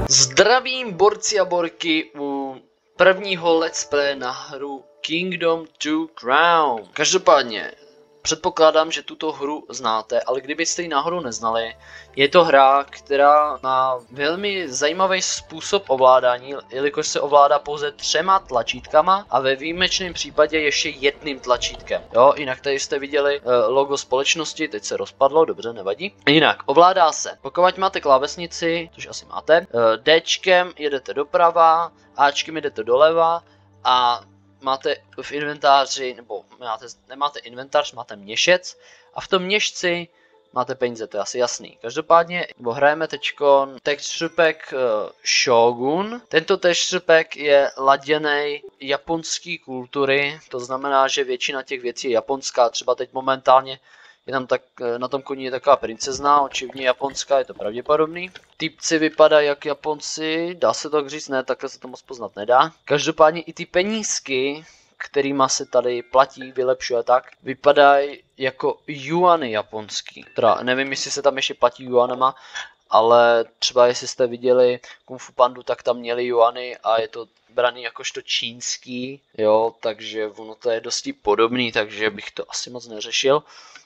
Zdravím borci a borky u prvního let's play na hru Kingdom Two Crown. Každopádně předpokládám, že tuto hru znáte, ale kdybyste ji náhodou neznali, je to hra, která má velmi zajímavý způsob ovládání, jelikož se ovládá pouze 3 tlačítkama a ve výjimečném případě ještě jedním tlačítkem. Jo, jinak tady jste viděli logo společnosti, teď se rozpadlo, dobře, nevadí. Jinak, ovládá se, pokud máte klávesnici, což asi máte, Dčkem jedete doprava, Ačkem jedete doleva a máte v inventáři, nebo nemáte inventář, máte měšec a v tom měšci máte peníze, to je asi jasný. Každopádně hrajeme teďko texture pack Shogun. Tento texture pack je laděný japonský kultury, to znamená, že většina těch věcí je japonská, třeba teď momentálně je tam tak, na tom koni je taková princezna, očividně japonská, je to pravděpodobný. Týpci vypadají jak Japonci, dá se to říct, ne, takhle se to moc poznat nedá. Každopádně i ty penízky, kterýma se tady platí, vylepšuje tak, vypadají jako juany japonský. Teda nevím, jestli se tam ještě platí juanama, ale třeba jestli jste viděli Kung Fu Pandu, tak tam měli juany a je to braný jakožto čínský, jo, takže ono to je dosti podobný, takže bych to asi moc neřešil.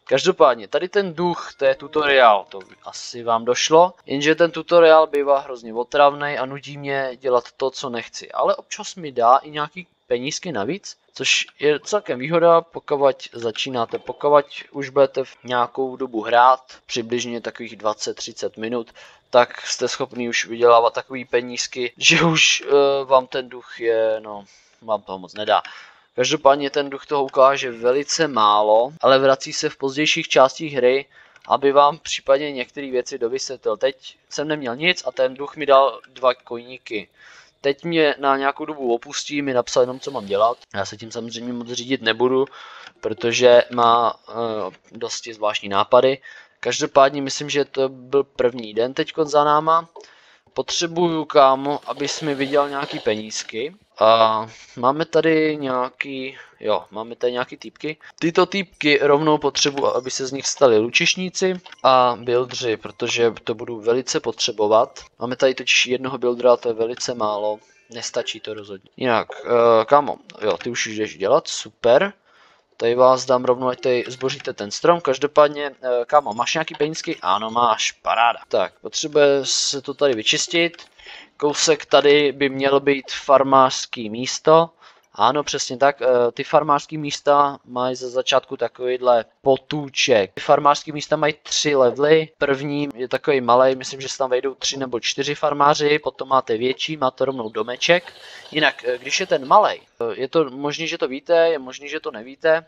Každopádně, tady ten duch, to je tutoriál, to asi vám došlo, jenže ten tutoriál bývá hrozně otravný a nutí mě dělat to, co nechci, ale občas mi dá i nějaký penízky navíc, což je celkem výhoda, pokud začínáte, pokud už budete v nějakou dobu hrát, přibližně takových 20-30 minut, tak jste schopni už vydělávat takový penízky, že už vám ten duch je, no, vám toho moc nedá. Každopádně ten duch toho ukáže velice málo, ale vrací se v pozdějších částích hry, aby vám případně některé věci dovysvětlil. Teď jsem neměl nic a ten duch mi dal 2 koníky. Teď mě na nějakou dobu opustí, mi napsal jenom, co mám dělat. Já se tím samozřejmě moc řídit nebudu, protože má dosti zvláštní nápady. Každopádně myslím, že to byl první den teď za náma. Potřebuju, kámo, abys mi viděl nějaký penízky. A máme tady nějaký týpky. Tyto týpky rovnou potřebuji, aby se z nich stali lučišníci a buildři, protože to budu velice potřebovat. Máme tady totiž jednoho buildra, to je velice málo, nestačí to rozhodně. Jinak, kámo, jo, ty už jdeš dělat, super. Tady vás dám rovnou, ať tady zboříte ten strom. Každopádně, kámo, máš nějaký penízky? Ano, máš, paráda. Tak, potřebuje se to tady vyčistit. Kousek tady by mělo být farmářský místo. Ano, přesně tak. Ty farmářský místa mají za začátku takovýhle potůček. Ty farmářský místa mají 3 levely. První je takový malý, myslím, že se tam vejdou 3 nebo 4 farmáři. Potom máte větší, máte rovnou domeček. Jinak, když je ten malý, je to možný, že to víte, je možný, že to nevíte,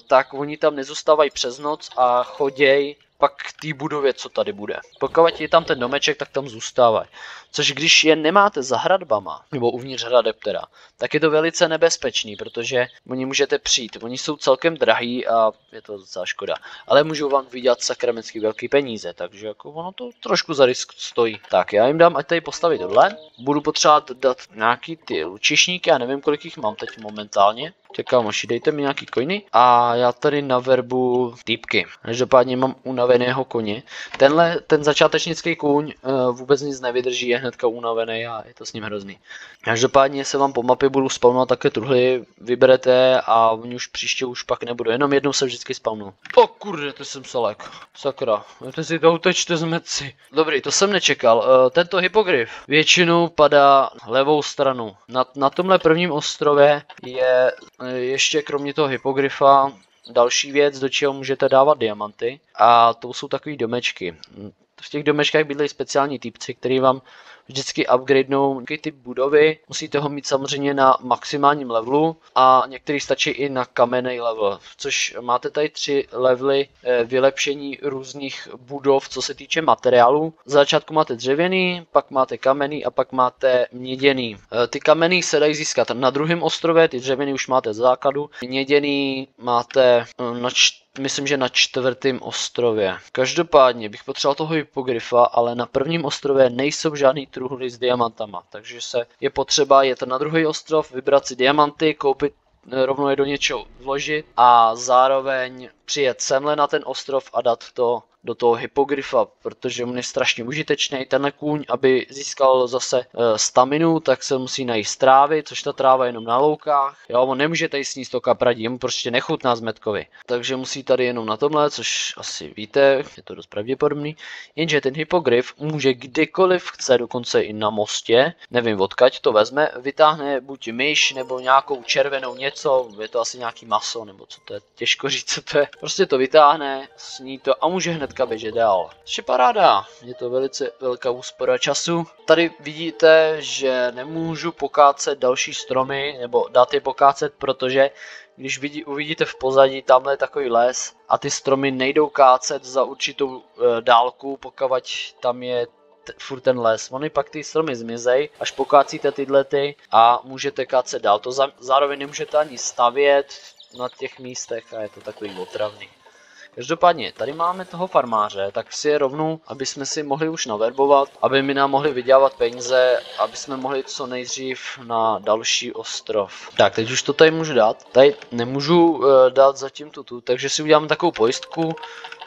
tak oni tam nezůstávají přes noc a choděj pak k té budově, co tady bude. Pokud je tam ten domeček, tak tam zůstávají. Což když je nemáte za hradbama, nebo uvnitř hradeb teda, tak je to velice nebezpečný, protože oni můžete přijít. Oni jsou celkem drahý a je to docela škoda. Ale můžou vám vydělat sakramentsky velký peníze, takže jako ono to trošku za risk stojí. Tak já jim dám, ať tady postavit tohle. Budu potřebovat dát nějaký ty lučišníky, já nevím, kolik jich mám teď momentálně. Kámoši, dejte mi nějaký koiny a já tady naverbu týpky. Každopádně mám unaveného koně. Ten začátečnický kůň vůbec nic nevydrží, je hnedka unavený a je to s ním hrozný. Každopádně se vám po mapě budu spawnovat také truhly, vyberete a oni už příště už pak nebudu, jenom jednou se vždycky spawnu. O kurde, to jsem salek. Sakra, to si to utečte z meci. Dobrý, to jsem nečekal. Tento hypogryf většinou padá levou stranu. Na tomhle prvním ostrově je ještě kromě toho hypogryfa další věc, do čeho můžete dávat diamanty, a to jsou takový domečky. V těch domečkách bydlejí speciální týpci, který vám vždycky upgradenou ty budovy. Musíte ho mít samozřejmě na maximálním levelu a některý stačí i na kamenný level, což máte tady 3 levely vylepšení různých budov, co se týče materiálů. Z začátku máte dřevěný, pak máte kamenný a pak máte měděný. Ty kamenný se dají získat na druhém ostrově, ty dřevěný už máte z základu, měděný máte myslím, že na 4. ostrově. Každopádně bych potřeboval toho hypogryfa, ale na prvním ostrově nejsou žádný truhly s diamantama, takže je potřeba jet na druhý ostrov, vybrat si diamanty, koupit, rovnou je do něčeho vložit a zároveň přijet semhle na ten ostrov a dát to do toho hypogryfa, protože on je strašně užitečný. Tenhle kůň, aby získal zase staminu, tak se musí najíst trávy, což ta tráva je jenom na loukách. Jo, on nemůže tady sníst to kapradí, mu prostě nechutná zmetkovi. Takže musí tady jenom na tomhle, což asi víte, je to dost pravděpodobný. Jenže ten hypogryf může kdykoliv chce, dokonce i na mostě, nevím odkaď to vezme, vytáhne buď myš nebo nějakou červenou něco, je to asi nějaký maso, nebo co to je, těžko říct, co to je. Prostě to vytáhne, sní to a může hnedka běžet dál. Což je paráda, je to velice velká úspora času. Tady vidíte, že nemůžu pokácet další stromy, nebo dát je pokácet, protože když uvidíte v pozadí, tamhle je takový les a ty stromy nejdou kácet za určitou dálku, pokud tam je furt ten les. Oni pak ty stromy zmizej, až pokácíte tyhle a můžete kácet dál. To zároveň nemůžete ani stavět na těch místech a je to takový otravný. Každopádně, tady máme toho farmáře, tak si je rovnou, aby jsme si mohli už naverbovat, aby mi nám mohli vydělávat peníze, aby jsme mohli co nejdřív na další ostrov. Tak, teď už to tady můžu dát. Tady nemůžu dát zatím tu, takže si uděláme takovou pojistku.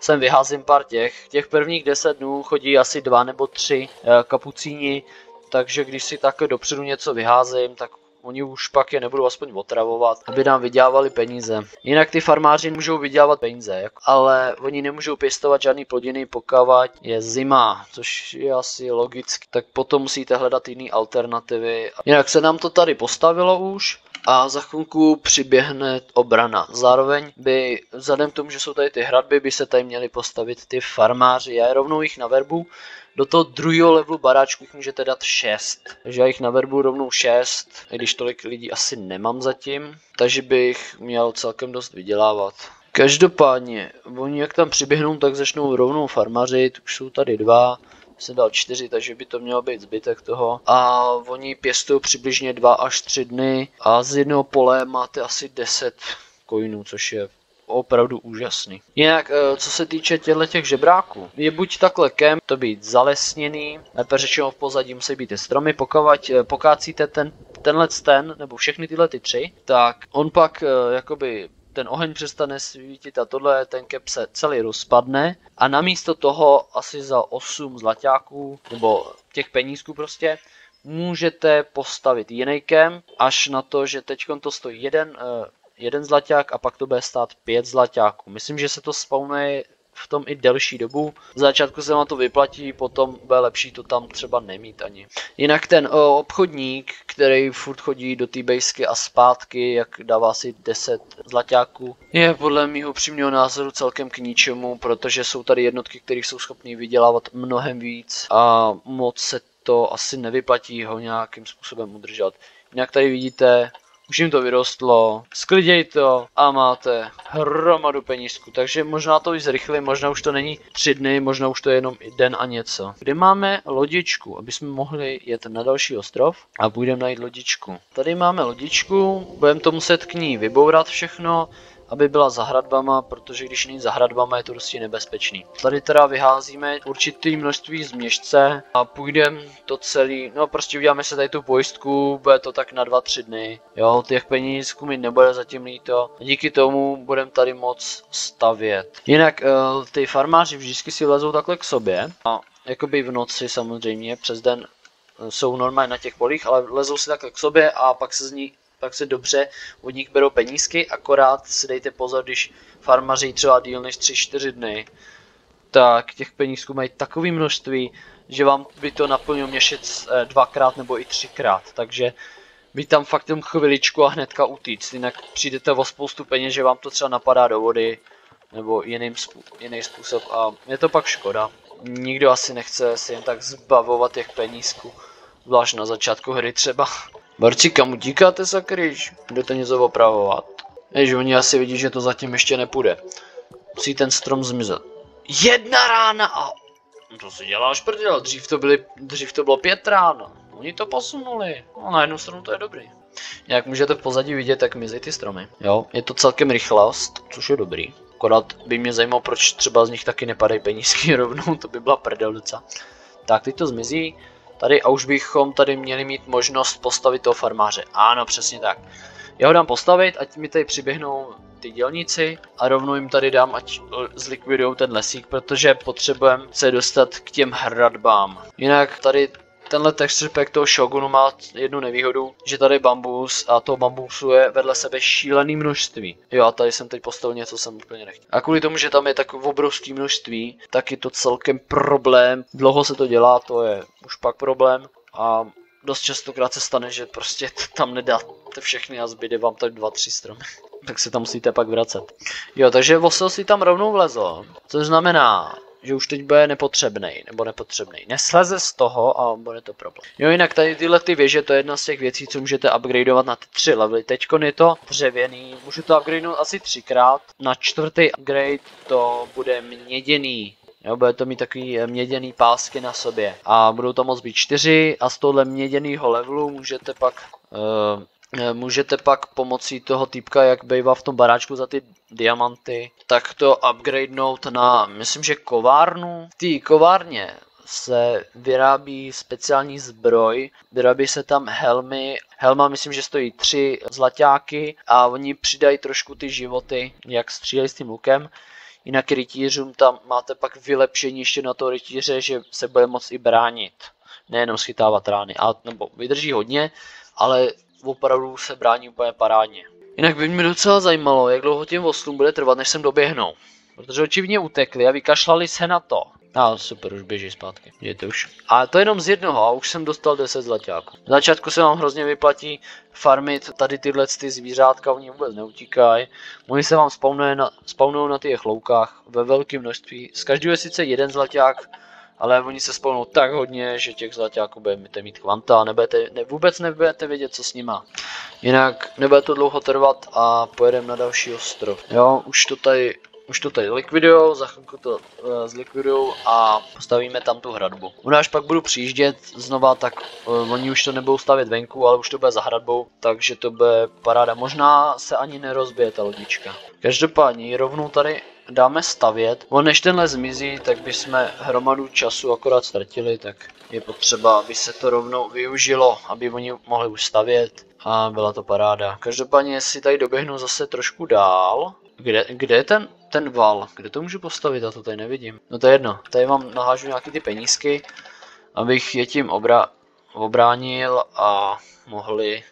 Sem vyházím pár těch prvních 10 dnů chodí asi 2 nebo 3 kapucíni, takže když si takhle dopředu něco vyházím, tak oni už pak je nebudou aspoň otravovat, aby nám vydělávali peníze. Jinak ty farmáři můžou vydělávat peníze, ale oni nemůžou pěstovat žádný plodiny, pokud je zima, což je asi logicky. Tak potom musíte hledat jiné alternativy. Jinak se nám to tady postavilo už. A za chvilku přiběhne obrana. Zároveň by, vzhledem k tomu, že jsou tady ty hradby, by se tady měli postavit ty farmáři. Já je rovnou jich naverbu. Do toho druhého levelu baráčku jich můžete dát 6. Takže já jich naverbu rovnou 6, i když tolik lidí asi nemám zatím. Takže bych měl celkem dost vydělávat. Každopádně, oni jak tam přiběhnou, tak začnou rovnou farmařit. Už jsou tady 2. Jsem dal 4, takže by to mělo být zbytek toho. A oni pěstují přibližně 2 až 3 dny. A z jednoho pole máte asi 10 coinů, což je opravdu úžasný. Jinak, co se týče těch žebráků, je buď takhle kemp, to být zalesněný, lépe řečeno v pozadí musí být ty stromy, pokud pokácíte nebo všechny tyhle 3, tak on pak jakoby ten oheň přestane svítit a tohle, ten kemp se celý rozpadne a namísto toho asi za 8 zlaťáků, nebo těch penízků prostě, můžete postavit jiný kemp, až na to, že teďkon to stojí jeden zlaťák a pak to bude stát 5 zlaťáků. Myslím, že se to spawnuje v tom i delší dobu. V začátku se vám to vyplatí, potom bude lepší to tam třeba nemít ani. Jinak ten obchodník, který furt chodí do té bejsky a zpátky, jak dává si 10 zlaťáků, je podle mýho upřímného názoru celkem k ničemu, protože jsou tady jednotky, které jsou schopné vydělávat mnohem víc a moc se to asi nevyplatí ho nějakým způsobem udržet. Jinak tady vidíte, už jim to vyrostlo, skliděj to a máte hromadu penízku, takže možná to i zrychli, možná už to není 3 dny, možná už to je jenom den a něco. Kde máme lodičku, aby jsme mohli jet na další ostrov a půjdeme najít lodičku. Tady máme lodičku, budeme to muset k ní vybourat všechno, aby byla za hradbama, protože když není za hradbama, je to prostě nebezpečný. Tady teda vyházíme určitý množství z měšce a půjdeme to celý, no prostě uděláme se tady tu pojistku, bude to tak na 2-3 dny. Jo, těch penízků mi nebude zatím líto. Díky tomu budeme tady moc stavět. Jinak ty farmáři vždycky si lezou takhle k sobě a jakoby v noci samozřejmě, přes den jsou normálně na těch polích, ale lezou si takhle k sobě a pak se dobře od nich berou penízky, akorát si dejte pozor, když farmaří třeba díl než 3-4 dny, tak těch penízků mají takové množství, že vám by to naplnilo měsíc 2krát nebo i 3krát, takže vy tam fakt jen chviličku a hnedka utíct, jinak přijdete o spoustu peněz, že vám to třeba napadá do vody, nebo jiný způsob a je to pak škoda. Nikdo asi nechce si jen tak zbavovat těch penízků, zvlášť na začátku hry třeba. Barci, kam utíkáte, sakryš? Budete něco opravovat. Jež oni asi vidí, že to zatím ještě nepůjde. Musí ten strom zmizet. 1 rána a... To si děláš prdel, dřív to bylo 5 ráno. Oni to posunuli. No na jednu stranu to je dobrý. Jak můžete v pozadí vidět, tak mizí ty stromy. Jo, je to celkem rychlost, což je dobrý. Akorát by mě zajímalo, proč třeba z nich taky nepadají penízky rovnou, to by byla prdel docela. Tak, teď to zmizí. Tady a už bychom tady měli mít možnost postavit toho farmáře. Ano, přesně tak. Já ho dám postavit, ať mi tady přiběhnou ty dělníci a rovnou jim tady dám, ať zlikvidujou ten lesík, protože potřebujeme se dostat k těm hradbám. Jinak tady tenhle texture pack toho Shogunu má jednu nevýhodu, že tady je bambus a toho bambusu je vedle sebe šílený množství. Jo, a tady jsem teď postavil něco, jsem úplně nechtěl. A kvůli tomu, že tam je tak obrovský množství, tak je to celkem problém. Dlouho se to dělá, to je už pak problém. A dost častokrát se stane, že prostě tam nedáte všechny a zbyde vám tak 2-3 stromy. Tak se tam musíte pak vracet. Jo, takže Vosil si tam rovnou vlezl, což znamená, že už teď bude nepotřebnej, nebo nepotřebnej. Nesleze z toho a bude to problém. Jo, jinak tady tyhle ty věže, to je jedna z těch věcí, co můžete upgradeovat na ty 3 levely. Teďkon je to dřevěný, můžu to upgradenout asi 3krát. Na 4. upgrade to bude měděný. Jo, bude to mít takový měděný pásky na sobě. A budou to moc být 4 a z tohle měděného levelu můžete pak pomocí toho týpka, jak bývá v tom baráčku za ty diamanty, tak to upgradenout na, myslím, že kovárnu. V té kovárně se vyrábí speciální zbroj, vyrábí se tam helmy. Helma myslím, že stojí 3 zlaťáky a oni přidají trošku ty životy, jak střílejí s tím lukem. Jinak rytířům tam máte pak vylepšení ještě na toho rytíře, že se bude moct i bránit. Nejenom schytávat rány, nebo vydrží hodně, ale opravdu se brání úplně parádně. Jinak by mě docela zajímalo, jak dlouho těm voslům bude trvat, než sem doběhnou. Protože očividně utekli a vykašlali se na to. Super, už běží zpátky. Je to už. A to jenom z jednoho a už jsem dostal 10 zlaťáků. Na začátku se vám hrozně vyplatí farmit tady tyhle ty zvířátka, oni vůbec neutíkají. Oni se vám spawnují na těch loukách ve velkém množství. Z každého je sice jeden zlaťák, ale oni se spawnou tak hodně, že těch zlaťáků budete mít kvanta a vůbec nebudete vědět, co s nima. Jinak nebude to dlouho trvat a pojedeme na další ostrov. Jo, už to tady likvidujou, za chvilku to zlikvidujou a postavíme tam tu hradbu. Až pak budu přijíždět znova, tak oni už to nebudou stavět venku, ale už to bude za hradbou, takže to bude paráda. Možná se ani nerozbije ta lodička. Každopádně rovnou tady dáme stavět. Než tenhle zmizí, tak bychom hromadu času akorát ztratili, tak je potřeba, aby se to rovnou využilo, aby oni mohli už stavět a byla to paráda. Každopádně si tady doběhnu zase trošku dál. Kde je ten val? Kde to můžu postavit? Já to tady nevidím. No to je jedno. Tady vám nahážu nějaký ty penízky, abych je tím obránil a mohli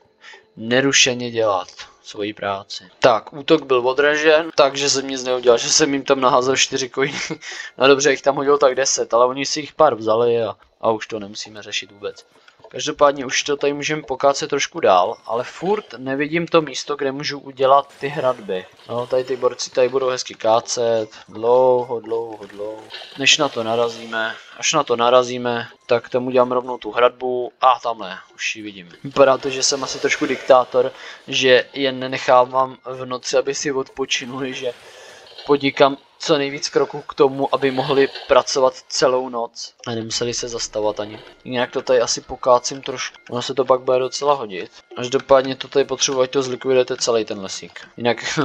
nerušeně dělat svoji práci. Tak, útok byl odražen, takže jsem nic neudělal, že jsem jim tam naházel 4 coiny. No dobře, jich tam hodil tak 10, ale oni si jich pár vzali a už to nemusíme řešit vůbec. Každopádně už to tady můžeme pokácet trošku dál, ale furt nevidím to místo, kde můžu udělat ty hradby. No, tady ty borci tady budou hezky kácet, dlouho. Než na to narazíme, až na to narazíme, tak tam udělám rovnou tu hradbu a tamhle, už ji vidím. Vypadá to, že jsem asi trošku diktátor, že jen nenechávám v noci, aby si odpočinuli, že podnikám co nejvíc kroků k tomu, aby mohli pracovat celou noc a nemuseli se zastavovat ani. Jinak to tady asi pokácím trošku, ono se to pak bude docela hodit. Až dopadně to tady potřebuji, ať to zlikvidujete celý ten lesík. Jinak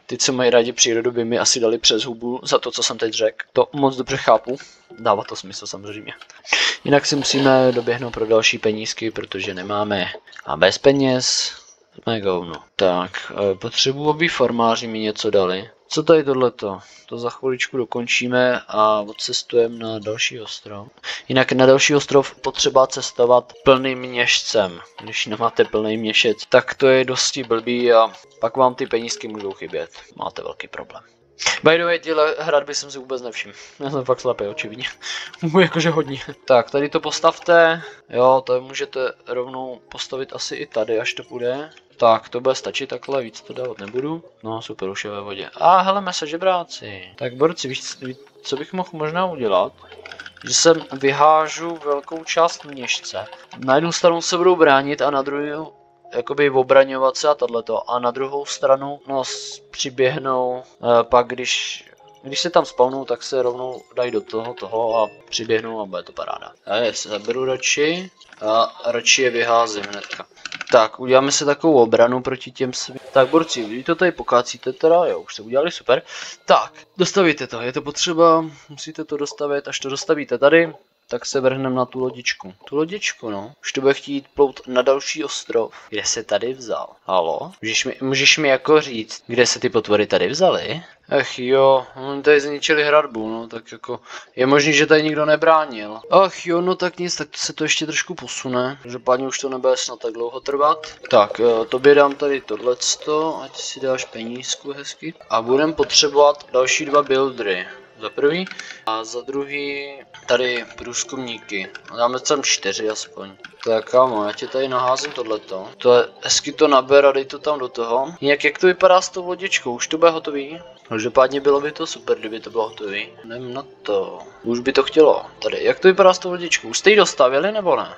ty, co mají rádi přírodu, by mi asi dali přes hubu za to, co jsem teď řekl. To moc dobře chápu, dává to smysl samozřejmě. Jinak si musíme doběhnout pro další penízky, protože nemáme. A bez peněz jsme govno. Tak, potřebuji, aby farmáři mi něco dali. Co tady tohleto? To za chviličku dokončíme a odcestujeme na další ostrov. Jinak na další ostrov potřeba cestovat plným měšcem. Když nemáte plný měšec, tak to je dosti blbý a pak vám ty penízky můžou chybět. Máte velký problém. By the way, tyhle hradby jsem si vůbec nevšiml. Já jsem fakt slepý, očividně. Jakože hodně. Tak, tady to postavte. Jo, to můžete rovnou postavit asi i tady, až to půjde. Tak, to bude stačit takhle, víc to dávat nebudu. No, super, už je ve vodě. A heleme se, žebráci. Tak, borci, víš, co bych mohl možná udělat? Že sem vyhážu velkou část měšce. Na jednu stranu se budou bránit a na druhou jakoby obraňovat se a tohleto. A na druhou stranu, no, přiběhnou, pak když se tam spawnou, tak se rovnou dají do toho a přiběhnou a bude to paráda. Já je zaberu radši a radši je vyházím hnedka. Tak, uděláme si takovou obranu proti těm svým. Tak, borci, vy to tady pokácíte teda, jo, už jste udělali, super. Tak, dostavíte to, je to potřeba, musíte to dostavit, až to dostavíte tady, tak se vrhneme na tu lodičku. Tu lodičku, no. Už to bude chtít plout na další ostrov. Kde se tady vzal? Halo? Můžeš mi jako říct, kde se ty potvory tady vzaly? Ach jo, oni tady zničili hradbu, no, tak jako je možný, že tady nikdo nebránil. Ach jo, no tak nic, tak se to ještě trošku posune. Každopádně už to nebude snad tak dlouho trvat. Tak, tobě dám tady tohleto, ať si dáš penízku hezky. A budeme potřebovat další 2 buildery. Za prvý a za druhý tady průzkumníky. Dáme tam 4 aspoň. Tak kámo, já tě tady naházím tohleto. To je, hezky to naber a dej to tam do toho. Jinak jak to vypadá s tou lodičkou? Už to bude hotový? Každopádně bylo by to super, kdyby to bylo hotový. Jdem na to. Už by to chtělo. Tady, jak to vypadá s tou lodičkou? Už jste ji dostavili nebo ne?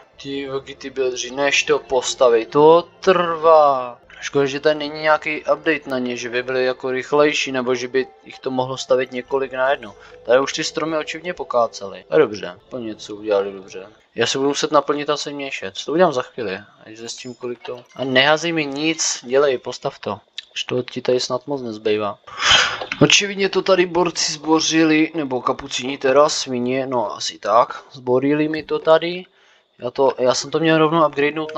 Ty buildři, než to postaví, to trvá. Škoda, že tady není nějaký update na ně, že by byly jako rychlejší, nebo že by jich to mohlo stavit několik najednou. Tady už ty stromy očivně pokácely. A dobře, to něco udělali dobře. Já se budu muset naplnit asi měšec, to udělám za chvíli, až zjistím kolik to. A neházej mi nic, dělej, postav to. Už to ti tady snad moc nezbývá. Očividně to tady borci zbořili, nebo kapucíni teda, svině, no asi tak. Zborili mi to tady. Já jsem to měl rovnou upgradenout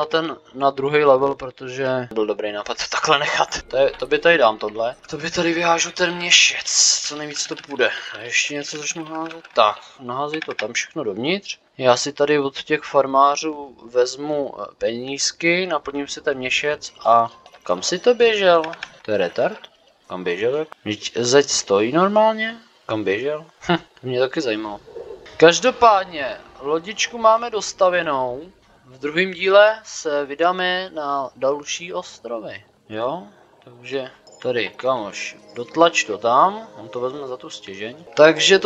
na druhý level, protože byl dobrý nápad to takhle nechat. To by tady dám tohle. To by tady vyhážu ten měšec, co nejvíc to půjde. A ještě něco začnu házet. Tak, nahází to tam všechno dovnitř. Já si tady od těch farmářů vezmu penízky, naplním si ten měšec a kam si to běžel? To je retard? Kam běžel? Zeď stojí normálně? Kam běžel? To mě taky zajímalo. Každopádně, lodičku máme dostavěnou. V druhém díle se vydáme na další ostrovy. Jo? Takže tady, kamoš, dotlač to tam, on to vezme za tu stěžeň. Takže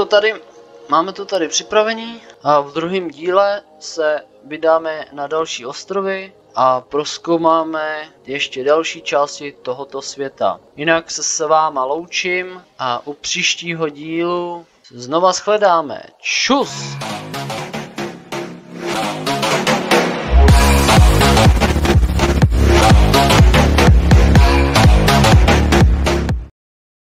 máme to tady připravený a v druhém díle se vydáme na další ostrovy a prozkoumáme ještě další části tohoto světa. Jinak se s váma loučím a u příštího dílu znova shledáme. Čus!